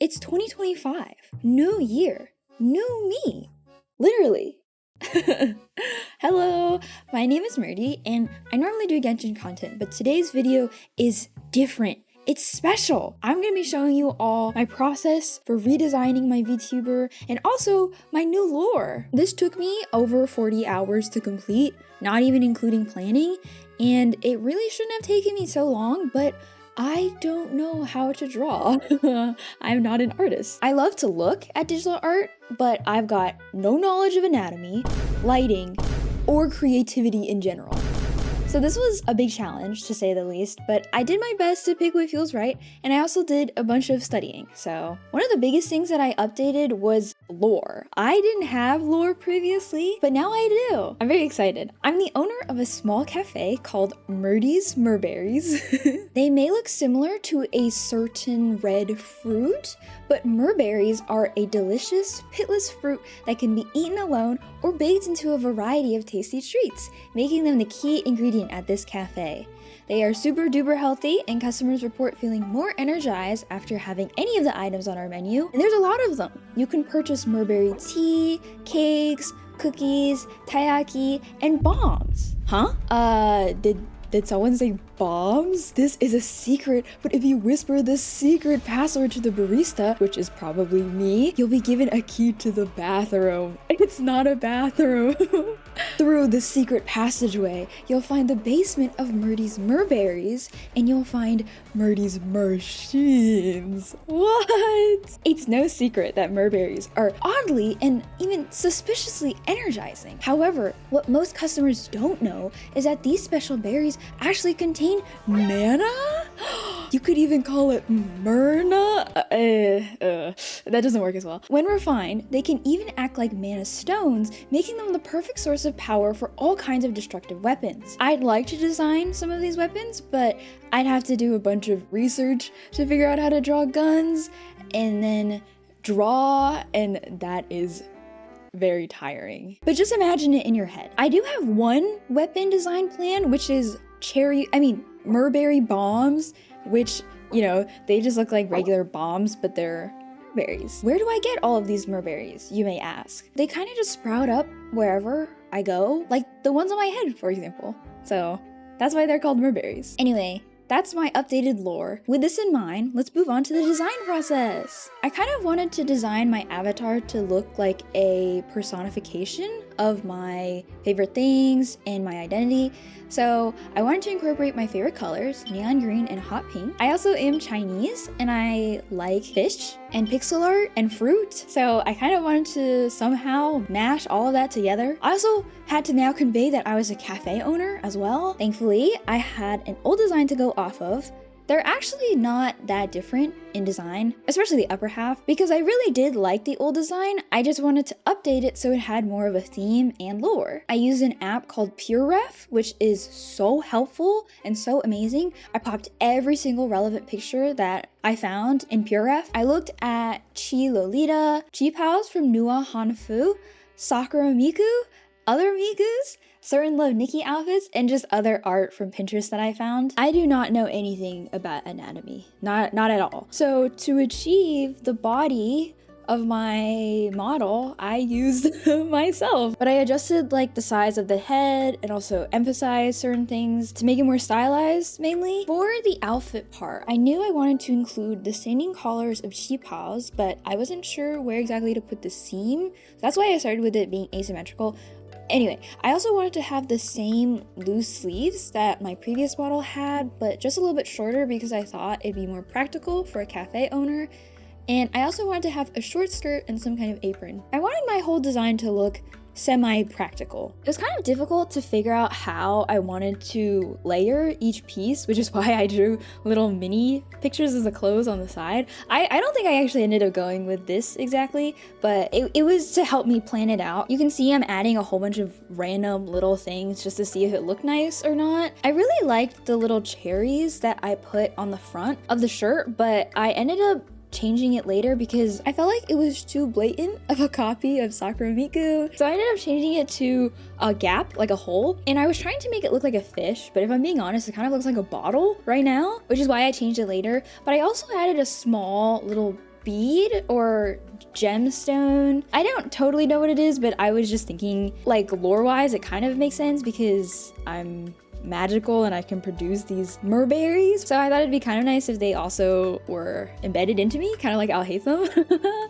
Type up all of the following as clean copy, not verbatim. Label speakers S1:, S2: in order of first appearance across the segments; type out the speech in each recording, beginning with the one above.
S1: It's 2025. New year. New me. Literally. Hello, my name is Murdy, and I normally do Genshin content, but today's video is different. It's special. I'm going to be showing you all my process for redesigning my VTuber and also my new lore. This took me over 40 hours to complete, not even including planning, and it really shouldn't have taken me so long, but I don't know how to draw. I'm not an artist. I love to look at digital art, but I've got no knowledge of anatomy, lighting, or creativity in general. So this was a big challenge, to say the least, but I did my best to pick what feels right, and I also did a bunch of studying. So one of the biggest things that I updated was lore. I didn't have lore previously, but now I do. I'm very excited. I'm the owner of a small cafe called Murdy's Murberries. They may look similar to a certain red fruit, but murberries are a delicious, pitless fruit that can be eaten alone or baked into a variety of tasty treats, making them the key ingredient at this cafe. They are super duper healthy, and customers report feeling more energized after having any of the items on our menu, and there's a lot of them. You can purchase murberry tea, cakes, cookies, taiyaki, and bombs. Huh? Did someone say bombs? This is a secret, but if you whisper the secret password to the barista, which is probably me, you'll be given a key to the bathroom. It's not a bathroom. Through the secret passageway, you'll find the basement of Murdy's Murberries, and you'll find Murdy's machines. What? It's no secret that Murberries are oddly and even suspiciously energizing. However, what most customers don't know is that these special berries actually contain mana? You could even call it Myrna? That doesn't work as well. When refined, they can even act like mana stones, making them the perfect source of power for all kinds of destructive weapons. I'd like to design some of these weapons, but I'd have to do a bunch of research to figure out how to draw guns, and then draw, and that is very tiring. But just imagine it in your head. I do have one weapon design plan, which is murberry bombs, which, you know, they just look like regular bombs, but they're berries. Where do I get all of these murberries, you may ask? They kind of just sprout up wherever I go, like the ones on my head, for example. So that's why they're called murberries. Anyway, that's my updated lore. With this in mind, let's move on to the design process. I kind of wanted to design my avatar to look like a personification of my favorite things and my identity. So I wanted to incorporate my favorite colors, neon green and hot pink. I also am Chinese, and I like fish and pixel art and fruit. So I kind of wanted to somehow mash all of that together. I also had to now convey that I was a cafe owner as well. Thankfully, I had an old design to go off of. They're actually not that different in design, especially the upper half, because I really did like the old design. I just wanted to update it so it had more of a theme and lore. I used an app called PureRef, which is so helpful and so amazing. I popped every single relevant picture that I found in PureRef. I looked at Chi Lolita, Chi Pals from Nua Hanfu, Sakura Miku, other Mikus, certain Love Nikki outfits, and just other art from Pinterest that I found. I do not know anything about anatomy, not at all. So to achieve the body of my model, I used myself. But I adjusted like the size of the head and also emphasized certain things to make it more stylized mainly. For the outfit part, I knew I wanted to include the standing collars of Chi Paos, but I wasn't sure where exactly to put the seam. That's why I started with it being asymmetrical. Anyway, I also wanted to have the same loose sleeves that my previous model had, but just a little bit shorter because I thought it'd be more practical for a cafe owner. And I also wanted to have a short skirt and some kind of apron. I wanted my whole design to look semi-practical. It was kind of difficult to figure out how I wanted to layer each piece, which is why I drew little mini pictures of the clothes on the side. I don't think I actually ended up going with this exactly, but it was to help me plan it out. You can see I'm adding a whole bunch of random little things just to see if it looked nice or not. I really liked the little cherries that I put on the front of the shirt, but I ended up changing it later because I felt like it was too blatant of a copy of Sakura Miku. So I ended up changing it to a gap, like a hole, and I was trying to make it look like a fish, but if I'm being honest, it kind of looks like a bottle right now, which is why I changed it later. But I also added a small little bead or gemstone. I don't totally know what it is, but I was just thinking, like, lore-wise, it kind of makes sense because I'm magical and I can produce these merberries. So I thought it'd be kind of nice if they also were embedded into me, kind of like Alhaitham.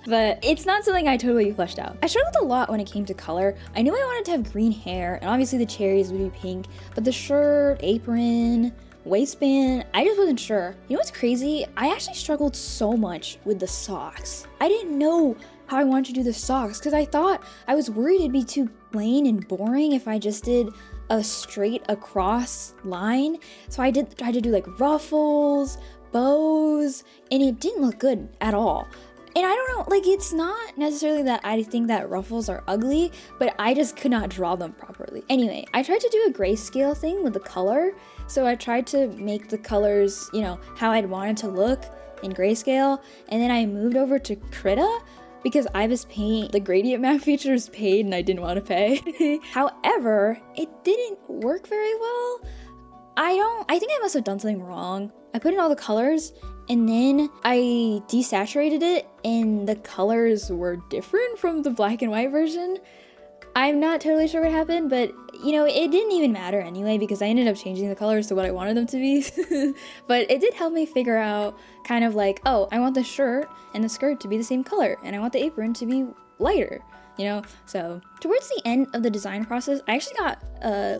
S1: But it's not something I totally fleshed out. I struggled a lot when it came to color. I knew I wanted to have green hair, and obviously the cherries would be pink, but the shirt, apron, waistband, I just wasn't sure. You know what's crazy? I actually struggled so much with the socks. I didn't know how I wanted to do the socks because I was worried it'd be too plain and boring if I just did a straight across line. So I tried to do like ruffles, bows, and it didn't look good at all. And I don't know, like, it's not necessarily that I think that ruffles are ugly, but I just could not draw them properly. Anyway, I tried to do a grayscale thing with the color. So I tried to make the colors, you know, how I'd want it to look in grayscale. And then I moved over to Krita because Ibis Paint, the gradient map feature is paid and I didn't want to pay. However, it didn't work very well. I think I must have done something wrong. I put in all the colors and then I desaturated it and the colors were different from the black and white version. I'm not totally sure what happened, but you know, it didn't even matter anyway because I ended up changing the colors to what I wanted them to be. But it did help me figure out kind of like, oh, I want the shirt and the skirt to be the same color and I want the apron to be lighter, you know? So towards the end of the design process, I actually got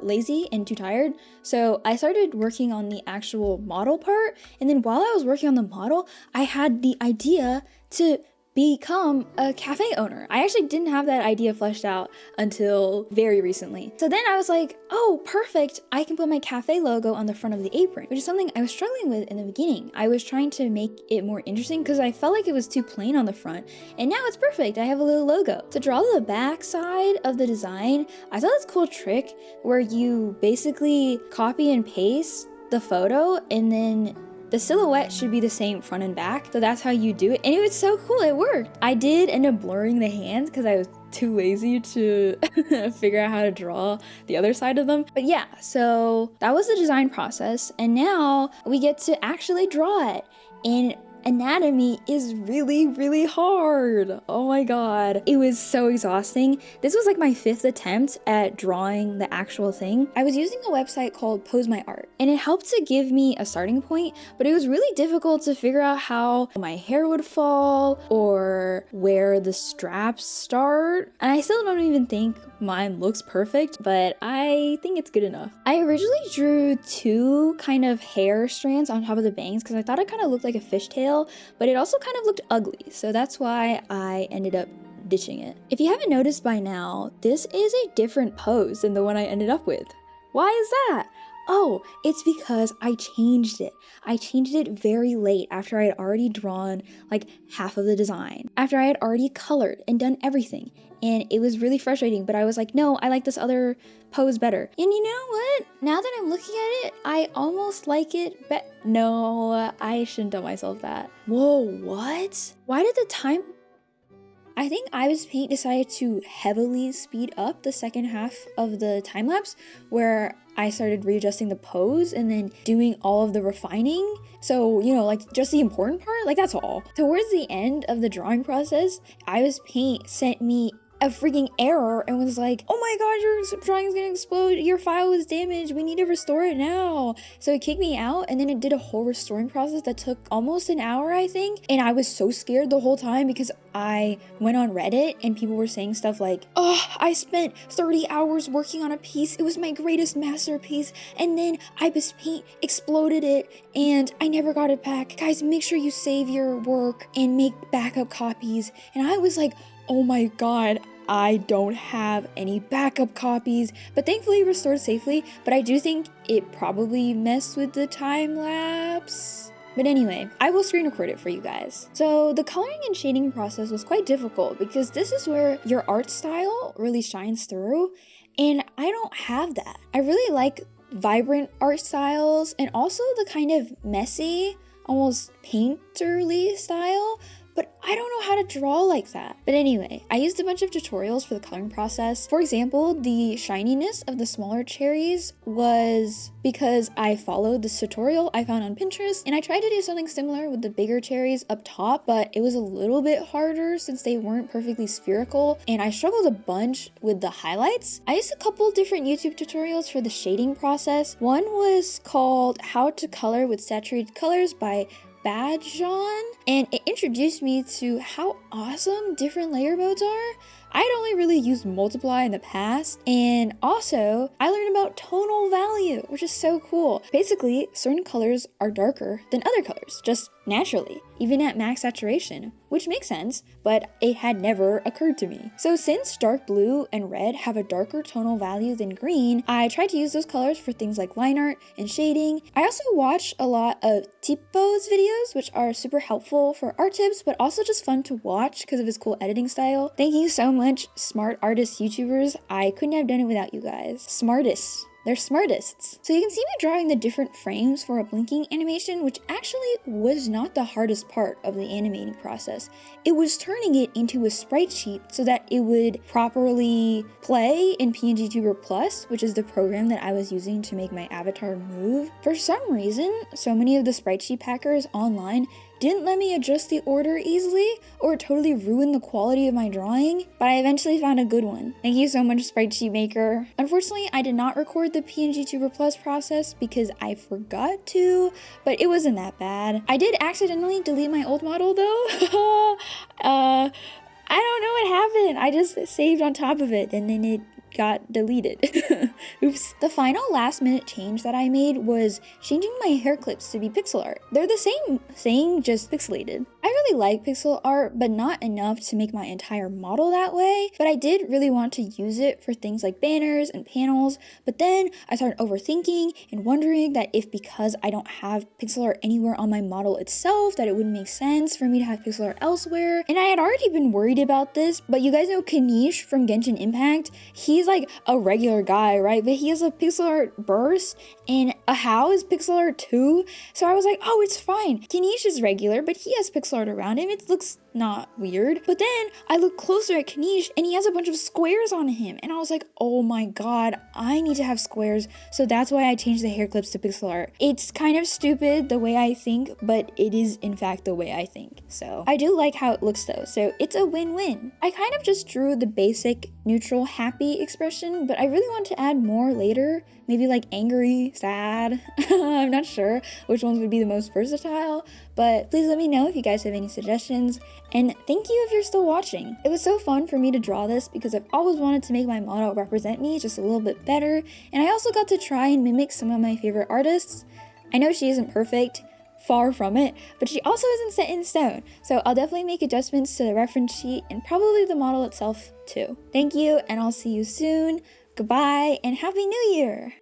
S1: lazy and too tired. So I started working on the actual model part. And then while I was working on the model, I had the idea to become a cafe owner. I actually didn't have that idea fleshed out until very recently. So then I was like, oh, perfect. I can put my cafe logo on the front of the apron, which is something I was struggling with in the beginning. I was trying to make it more interesting because I felt like it was too plain on the front, and now it's perfect. I have a little logo. To draw the back side of the design, I saw this cool trick where you basically copy and paste the photo and then the silhouette should be the same front and back, so that's how you do it. And it was so cool, it worked. I did end up blurring the hands because I was too lazy to figure out how to draw the other side of them. But yeah, so that was the design process, and now we get to actually draw it. And anatomy is really, really hard. Oh my god. It was so exhausting. This was like my 5th attempt at drawing the actual thing. I was using a website called Pose My Art, and it helped to give me a starting point, but it was really difficult to figure out how my hair would fall or where the straps start. And I still don't even think mine looks perfect, but I think it's good enough. I originally drew 2 kind of hair strands on top of the bangs because I thought it kind of looked like a fishtail, but it also kind of looked ugly, so that's why I ended up ditching it. If you haven't noticed by now, this is a different pose than the one I ended up with. Why is that? Oh, it's because I changed it. I changed it very late after I had already drawn like half of the design, after I had already colored and done everything. And it was really frustrating, but I was like, no, I like this other pose better. And you know what? Now that I'm looking at it, I almost like it better. No, I shouldn't tell myself that. Whoa, what? Why did the time... I think Ibis Paint decided to heavily speed up the second half of the time lapse where I started readjusting the pose and then doing all of the refining. So, you know, like just the important part, like that's all. Towards the end of the drawing process, Ibis Paint sent me a freaking error and was like, oh my god, your drawing is gonna explode, your file was damaged, we need to restore it now. So it kicked me out, and then it did a whole restoring process that took almost an hour, I think. And I was so scared the whole time because I went on Reddit and people were saying stuff like, oh, I spent 30 hours working on a piece, it was my greatest masterpiece, and then Ibis Paint exploded it and I never got it back. Guys, make sure you save your work and make backup copies. And I was like, oh my god, I don't have any backup copies, but thankfully it restored safely. But I do think it probably messed with the time lapse. But anyway, I will screen record it for you guys. So the coloring and shading process was quite difficult because this is where your art style really shines through, and I don't have that. I really like vibrant art styles and also the kind of messy, almost painterly style, but I don't know how to draw like that. But anyway, I used a bunch of tutorials for the coloring process. For example, the shininess of the smaller cherries was because I followed this tutorial I found on Pinterest, and I tried to do something similar with the bigger cherries up top, but it was a little bit harder since they weren't perfectly spherical, and I struggled a bunch with the highlights. I used a couple different YouTube tutorials for the shading process. One was called How to Color with Saturated Colors by Badjon, and it introduced me to how awesome different layer modes are. I'd only really used multiply in the past, and also I learned about tonal value, which is so cool. Basically, certain colors are darker than other colors, just naturally, even at max saturation, which makes sense, but it had never occurred to me. So since dark blue and red have a darker tonal value than green, I tried to use those colors for things like line art and shading. I also watch a lot of Tippo's videos, which are super helpful for art tips, but also just fun to watch because of his cool editing style. Thank you so much, smart artist YouTubers. I couldn't have done it without you guys. Smartest. They're smartists. So you can see me drawing the different frames for a blinking animation, which actually was not the hardest part of the animating process. It was turning it into a sprite sheet so that it would properly play in PNGtuber Plus, which is the program that I was using to make my avatar move. For some reason, so many of the sprite sheet packers online didn't let me adjust the order easily, or it totally ruined the quality of my drawing, but I eventually found a good one. Thank you so much, Sprite Sheet Maker. Unfortunately, I did not record the PNGtuber Plus process because I forgot to, but it wasn't that bad. I did accidentally delete my old model though. I don't know what happened. I just saved on top of it and then it got deleted. Oops. The final last minute change that I made was changing my hair clips to be pixel art. They're the same thing, just pixelated. I really like pixel art, but not enough to make my entire model that way. But I did really want to use it for things like banners and panels. But then I started overthinking and wondering that if because I don't have pixel art anywhere on my model itself, that it wouldn't make sense for me to have pixel art elsewhere. And I had already been worried about this, but you guys know Kanish from Genshin Impact? He's like a regular guy, right? But he has a pixel art burst and a How is pixel art too. So I was like, oh, it's fine. Kanish is regular, but he has pixel art around him. It looks not weird. But then I look closer at Kanish and he has a bunch of squares on him. And I was like, oh my god, I need to have squares. So that's why I changed the hair clips to pixel art. It's kind of stupid the way I think, but it is in fact the way I think. So I do like how it looks though. So it's a win-win. I kind of just drew the basic neutral happy expression, but I really want to add more later. Maybe like angry, sad. I'm not sure which ones would be the most versatile, but please let me know if you guys have any suggestions. And thank you if you're still watching. It was so fun for me to draw this because I've always wanted to make my model represent me just a little bit better. And I also got to try and mimic some of my favorite artists. I know she isn't perfect, far from it, but she also isn't set in stone. So I'll definitely make adjustments to the reference sheet and probably the model itself too. Thank you, and I'll see you soon. Goodbye and Happy New Year!